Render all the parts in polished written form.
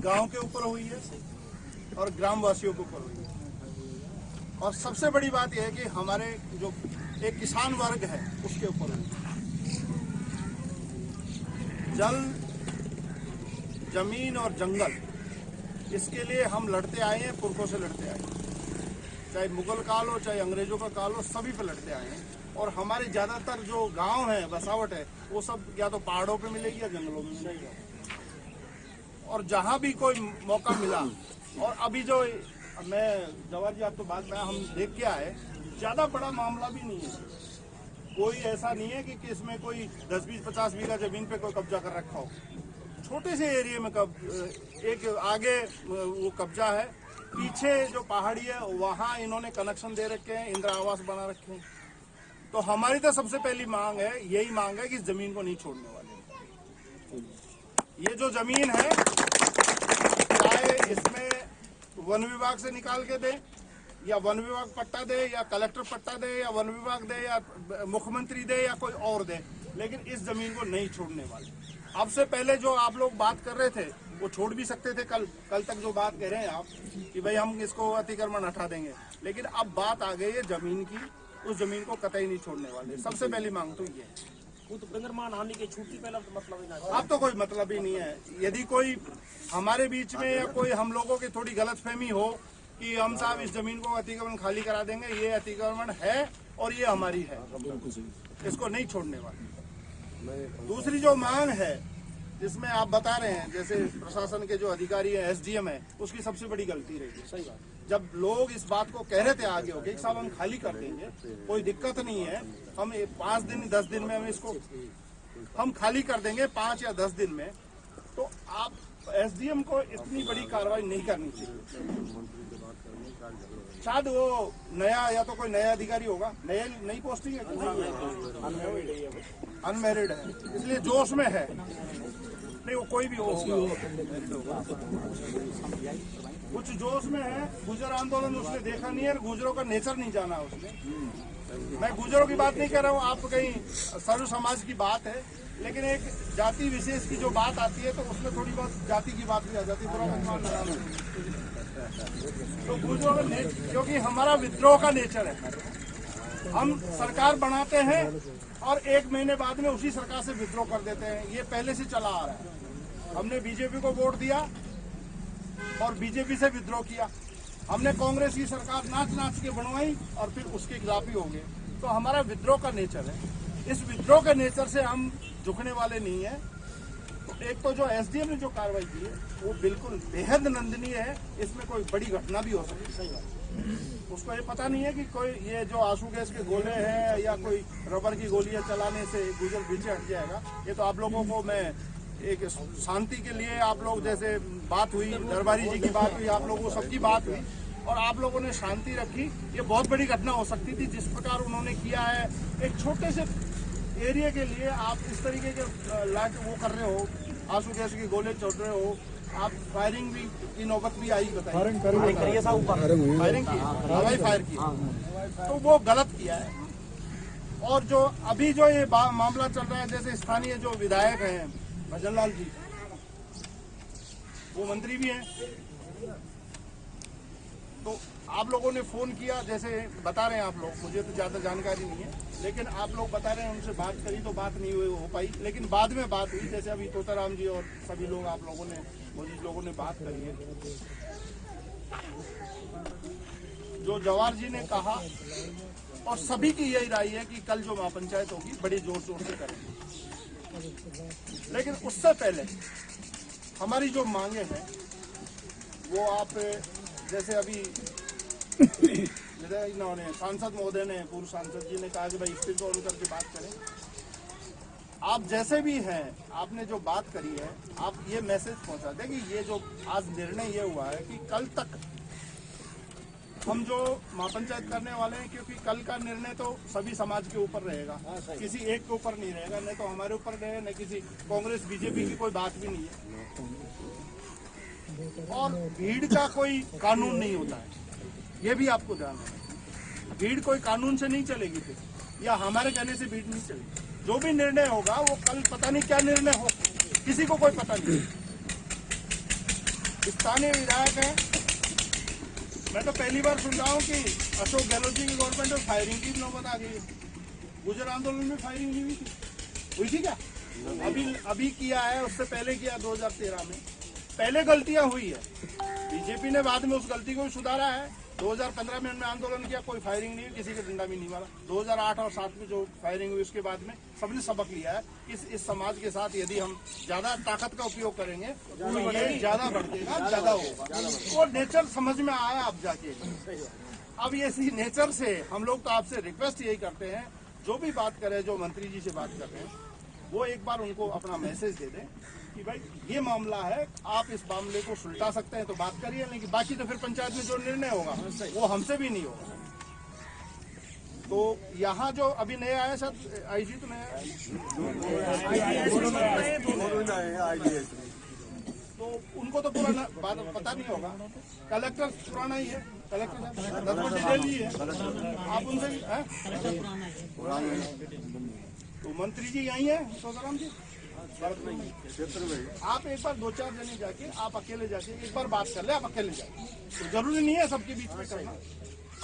गांव के ऊपर हुई है और ग्रामवासियों के ऊपर हुई है। और सबसे बड़ी बात यह है कि हमारे जो एक किसान वर्ग है उसके ऊपर हुई है। जल, जमीन और जंगल, इसके लिए हम लड़ते आए हैं, पुरखों से लड़ते आए हैं। चाहे मुगल काल हो, चाहे अंग्रेजों का काल हो, सभी पे लड़ते आए हैं। और हमारे ज़्यादातर जो गांव है, बसावट है, वो सब या तो पहाड़ों पे मिलेगी या जंगलों में मिलेगी। और जहां भी कोई मौका मिला, और अभी जो मैं जवाहर जी आपको बात में हम देख के आए, ज़्यादा बड़ा मामला भी नहीं है। कोई ऐसा नहीं है कि इसमें कोई 10, 20, 50 बीघा जमीन पे कोई कब्जा कर रखा हो। छोटे से एरिया में एक आगे वो कब्जा है, पीछे जो पहाड़ी है वहाँ इन्होंने कनेक्शन दे रखे हैं, इंदिरा आवास बना रखे हैं। तो हमारी तो सबसे पहली मांग है, यही मांग है कि इस जमीन को नहीं छोड़ने वाले। ये जो जमीन है, चाहे इसमें वन विभाग से निकाल के दे, या वन विभाग पट्टा दे, या कलेक्टर पट्टा दे, या वन विभाग दे, या मुख्यमंत्री दे, या कोई और दे, लेकिन इस जमीन को नहीं छोड़ने वाले। अब से पहले जो आप लोग बात कर रहे थे वो छोड़ भी सकते थे। कल तक जो बात कह रहे हैं आप कि भाई हम इसको अतिक्रमण हटा देंगे, लेकिन अब बात आ गई है जमीन की, उस जमीन को कतई नहीं छोड़ने वाले। सबसे पहली मांग तो ये है। अब तो कोई मतलब ही नहीं है। यदि कोई हमारे बीच में या कोई हम लोगों की थोड़ी गलतफहमी हो कि हम साहब इस जमीन को अतिक्रमण खाली करा देंगे, ये अतिक्रमण है और ये हमारी है, इसको नहीं छोड़ने वाले। दूसरी जो मांग है जिसमें आप बता रहे हैं, जैसे प्रशासन के जो अधिकारी है, एसडीएम है, उसकी सबसे बड़ी गलती रही है। सही बात। जब लोग इस बात को कह रहे थे आगे होके साहब हम खाली कर देंगे, कोई दिक्कत नहीं है, हम 5 दिन 10 दिन में हम इसको हम खाली कर देंगे, 5 या 10 दिन में, तो आप एसडीएम को इतनी बड़ी कार्रवाई नहीं करनी चाहिए। शायद वो नया, या तो कोई नया अधिकारी होगा, नई पोस्टिंग है, अनमेरिड है, इसलिए जोश में है। नहीं, वो कोई भी होगा, कुछ जोश में है। गुजर आंदोलन उसने देखा नहीं है, गुजरों का नेचर नहीं जाना उसने। मैं गुजरों की बात नहीं कर रहा हूँ, आप कहीं सर्व समाज की बात है, लेकिन एक जाति विशेष की जो बात आती है तो उसमें थोड़ी बहुत जाति की बात भी आ जाती है। तो गुजरों का क्योंकि हमारा विद्रोह का नेचर है, हम सरकार बनाते हैं और 1 महीने बाद में उसी सरकार से विद्रोह कर देते हैं। ये पहले से चला आ रहा है। हमने बीजेपी को वोट दिया और बीजेपी से विद्रोह किया। हमने कांग्रेस की सरकार नाच के बनवाई और फिर उसके खिलाफ ही हो गए। तो हमारा विद्रोह का नेचर है। इस विद्रोह के नेचर से हम झुकने वाले नहीं है। तो एक तो जो एसडीएम ने जो कार्रवाई की है वो बिल्कुल बेहद निंदनीय है। इसमें कोई बड़ी घटना भी हो सकती है। सही बात। उसको ये पता नहीं है कि कोई ये जो आंसू गैस के गोले हैं या कोई रबर की गोलियां चलाने से गुजर पीछे हट जाएगा। ये तो आप लोगों को मैं एक शांति के लिए, आप लोग जैसे बात हुई, दरबारी जी की बात हुई, आप लोगों सबकी बात हुई और आप लोगों ने शांति रखी। ये बहुत बड़ी घटना हो सकती थी। जिस प्रकार उन्होंने किया है, एक छोटे से एरिया के लिए आप इस तरीके के लाइट वो कर रहे हो, आंसू गैस के गोले चढ़ रहे हो, आप फायरिंग भी की नौबत भी आई, बताइए। फायरिंग की, हवाई फायर की, तो वो गलत किया है। और जो अभी जो ये मामला चल रहा है, जैसे स्थानीय जो विधायक हैं भजन लाल जी, वो मंत्री भी हैं, तो आप लोगों ने फोन किया, जैसे बता रहे हैं आप लोग, मुझे तो ज्यादा जानकारी नहीं है, लेकिन आप लोग बता रहे हैं उनसे बात करी तो बात नहीं हो पाई, लेकिन बाद में बात हुई। जैसे अभी तोताराम जी और सभी लोग, आप लोगों ने, मोदी लोगों ने बात करी है। जो जवाहर जी ने कहा और सभी की यही राय है कि कल जो महापंचायत होगी बड़ी जोर शोर से करेंगे। लेकिन उससे पहले हमारी जो मांगे हैं वो आप, जैसे अभी इन्होंने सांसद महोदय ने, पूर्व सांसद जी ने कहा कि भाई स्पीकर ऑन करके बात करें। आप जैसे भी हैं, आपने जो बात करी है, आप ये मैसेज पहुंचा दें कि ये जो आज निर्णय ये हुआ है कि कल तक हम जो महापंचायत करने वाले हैं, क्योंकि कल का निर्णय तो सभी समाज के ऊपर रहेगा, किसी एक के ऊपर नहीं रहेगा, नहीं तो हमारे ऊपर रहेगा, न किसी कांग्रेस बीजेपी की कोई बात भी नहीं है। और भीड़ का कोई कानून नहीं होता है, ये भी आपको ध्यान रखना। भीड़ कोई कानून से नहीं चलेगी फिर, या हमारे कहने से भीड़ नहीं चलेगी। जो भी निर्णय होगा वो कल पता नहीं क्या निर्णय हो, किसी को कोई पता नहीं। स्थानीय विधायक हैं। मैं तो पहली बार सुन रहा हूँ कि अशोक गहलोत जी की गवर्नमेंट में फायरिंग की नौबत आ गई है। गुजर आंदोलन में फायरिंग नहीं हुई थी क्या? अभी किया है, उससे पहले किया 2013 में। पहले गलतियां हुई है, बीजेपी ने बाद में उस गलती को भी सुधारा है। 2015 में हमने आंदोलन किया, कोई फायरिंग नहीं हुई, किसी का डंडा भी नहीं मारा। 2008 और 7 में जो फायरिंग हुई उसके बाद में सबने सबक लिया है। इस समाज के साथ यदि हम ज्यादा ताकत का उपयोग करेंगे तो ये ज्यादा बढ़ेगा, ज्यादा होगा। वो नेचर समझ में आया अब जाके। अब ये इसी नेचर से हम लोग तो आपसे रिक्वेस्ट यही करते हैं, जो भी बात करें, जो मंत्री जी से बात कर रहे हैं, वो एक बार उनको अपना मैसेज दे दें कि भाई ये मामला है, आप इस मामले को सुलटा सकते हैं तो बात करिए, लेकिन बाकी तो फिर पंचायत में जो निर्णय होगा वो हमसे भी नहीं होगा। तो यहाँ जो अभी नए आए सर, आईजी तो नया है, तो उनको तो पूरा बात पता नहीं होगा। कलेक्टर पुराना ही है, कलेक्टर 10 बजे ले ली है, आप उनसे तो मंत्री जी यही है सोदाराम जी, आप एक बार 2-4 जने जाके, आप अकेले जाके एक बार बात कर ले। आप अकेले जाके, तो जरूरी नहीं है सबके बीच में करना,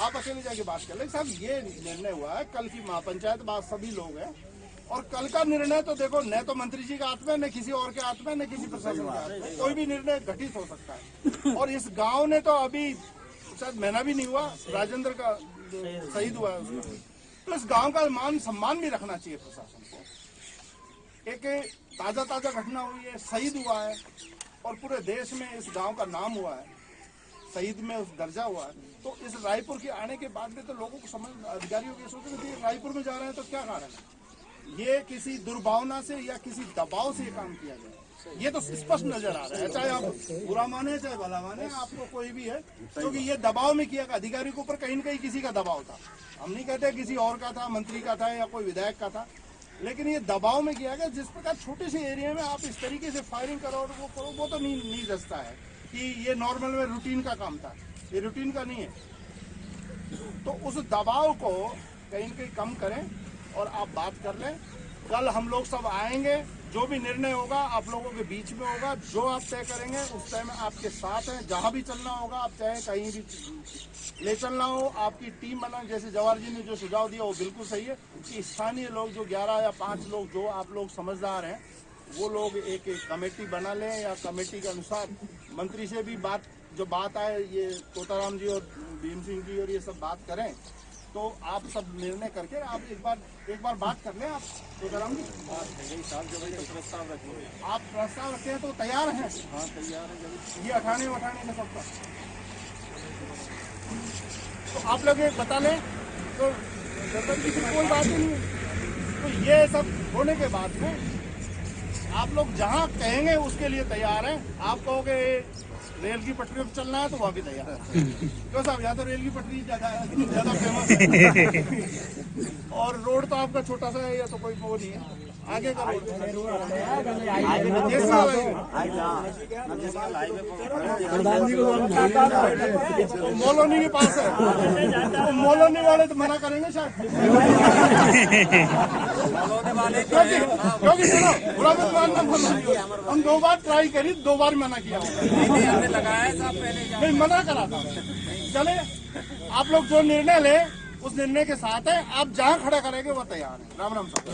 आप अकेले जाके बात कर ले। साहब ये निर्णय हुआ है, कल की महापंचायत बात सभी लोग हैं, और कल का निर्णय तो देखो, न तो मंत्री जी का हाथ में, न किसी और के हाथ में, न किसी प्रशासन के हाथ में, कोई भी निर्णय घटित हो सकता है। और इस गांव ने तो अभी शायद महीना भी नहीं हुआ, राजेंद्र का शहीद हुआ है उसका, तो इस गांव का मान सम्मान भी रखना चाहिए प्रशासन को। एक ताजा घटना हुई है, शहीद हुआ है, और पूरे देश में इस गांव का नाम हुआ है, शहीद में उस दर्जा हुआ है। तो इस रायपुर के आने के बाद में तो लोगों को समझ, अधिकारियों को सोचते थे रायपुर में जा रहे हैं तो क्या कारण है। ये किसी दुर्भावना से या किसी दबाव से काम किया गया, ये तो स्पष्ट नजर आ रहा है। चाहे आप बुरा माने चाहे भला माने, आपको कोई भी है, क्योंकि ये दबाव में किया गया। अधिकारी के ऊपर कहीं न कहीं किसी का दबाव था, हम नहीं कहते किसी और का था, मंत्री का था या कोई विधायक का था, लेकिन ये दबाव में किया गया। जिस प्रकार छोटे से एरिया में आप इस तरीके से फायरिंग करो और वो करो, वो तो नहीं दसता है कि ये नॉर्मल में रूटीन का काम था, ये रूटीन का नहीं है। तो उस दबाव को कहीं न कहीं कम करें और आप बात कर लें। कल हम लोग सब आएंगे, जो भी निर्णय होगा आप लोगों के बीच में होगा, जो आप तय करेंगे उस तय में आपके साथ हैं। जहां भी चलना होगा आप चाहे कहीं भी ले चलना हो, आपकी टीम बना। जैसे जवाहर जी ने जो सुझाव दिया वो बिल्कुल सही है कि स्थानीय लोग जो 11 या 5 लोग जो आप लोग समझदार हैं, वो लोग एक कमेटी बना लें, या कमेटी के अनुसार मंत्री से भी जो बात आए, ये तोताराम जी और भीम सिंह जी और ये सब बात करें, तो आप सब निर्णय करके आप एक बार बात कर लें। आप तोताराम जी आप प्रस्ताव रखते हैं तो तैयार हैं? हाँ तैयार है, ये अठाने का सबका। तो आप लोग एक बता लें तो की कोई बात ही नहीं है। तो ये सब होने के बाद में आप लोग जहां कहेंगे उसके लिए तैयार हैं। आप कहोगे रेल की पटरी पर चलना है तो वहाँ भी तैयार है। क्यों साहब, यहाँ तो रेल की पटरी ज्यादा फेमस है, और रोड तो आपका छोटा सा है, या तो कोई वो नहीं है। आगे का रोड मोलोनी के पास है, तो मोलोनी वाले तो मना करेंगे शायद, क्योंकि सुनो बुरा मत मानना, हम 2 बार ट्राई करी, 2 बार मना किया, नहीं मना करा था। चले आप लोग जो निर्णय ले उस निर्णय के साथ है, आप जहाँ खड़ा करेंगे वो तैयार है। राम राम साहब।